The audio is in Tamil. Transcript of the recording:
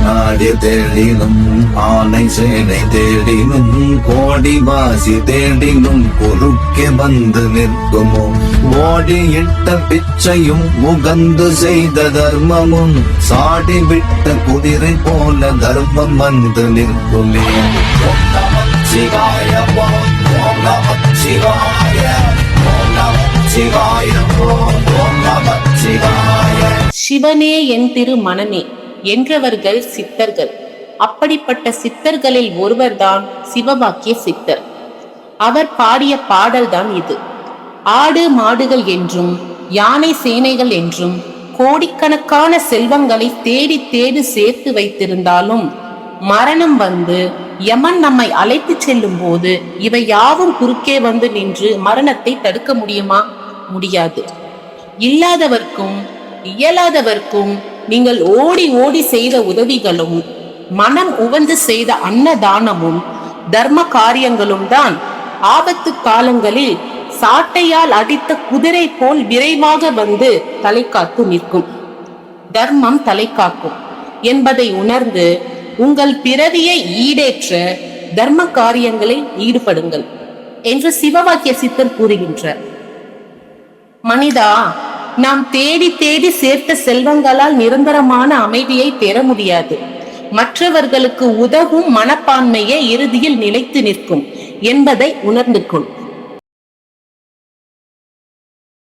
நாடி தேடினும் ஆனை சேனை தேடினும் கோடி வாசி தேடினும் குறுக்கே வந்து நிற்குமோ ஓடியிட்ட பிச்சையும் உகந்து செய்த தர்மமும் சாடி விட்ட குதிரை போல தர்மம் வந்து நிற்குமே. சிவாய ஓம் நம சிவாய ஓம் நம சிவாய ஓம் நம சிவாய. சிவனே என் திரு மனமே என்றவர்கள் சித்தர்கள். அப்படிப்பட்ட சித்தர்களில் ஒருவர்தான் சிவவாக்கிய சித்தர். அவர் பாடிய பாடல்தான் இது. ஆடு மாடுகள் என்றும் யானை சேனைகள் என்றும் கோடிக்கணக்கான செல்வங்களை தேடி தேடி சேர்த்து வைத்திருந்தாலும் மரணம் வந்து யமன் நம்மை அழைத்து செல்லும் போது இவை யாவும் குறுக்கே வந்து நின்று மரணத்தை தடுக்க முடியுமா? முடியாது. இல்லாதவர்க்கும் இயலாதவர்க்கும் நீங்கள் ஓடி ஓடி செய்த உதவிகளும் மனம் உவந்து செய்த அன்னதானமும் தர்ம காரியங்களும் தான் ஆபத்து காலங்களில் சாட்டையால் அடித்த குதிரை போல் விரைவாக வந்து தலை காத்து நிற்கும். தர்மம் தலை காக்கும் என்பதை உணர்ந்து உங்கள் பிறவியை ஈடேற்ற தர்ம காரியங்களில் ஈடுபடுங்கள் என்று சிவவாக்கிய சித்தர் கூறுகின்றார். மனிதா, நாம் தேடி தேடி சேர்த்த செல்வங்களால் நிரந்தரமான அமைதியை பெற முடியாது. மற்றவர்களுக்கு உதவும் மனப்பான்மையே இறுதியில் நிலைத்து நிற்கும் என்பதை உணர்ந்து கொள்.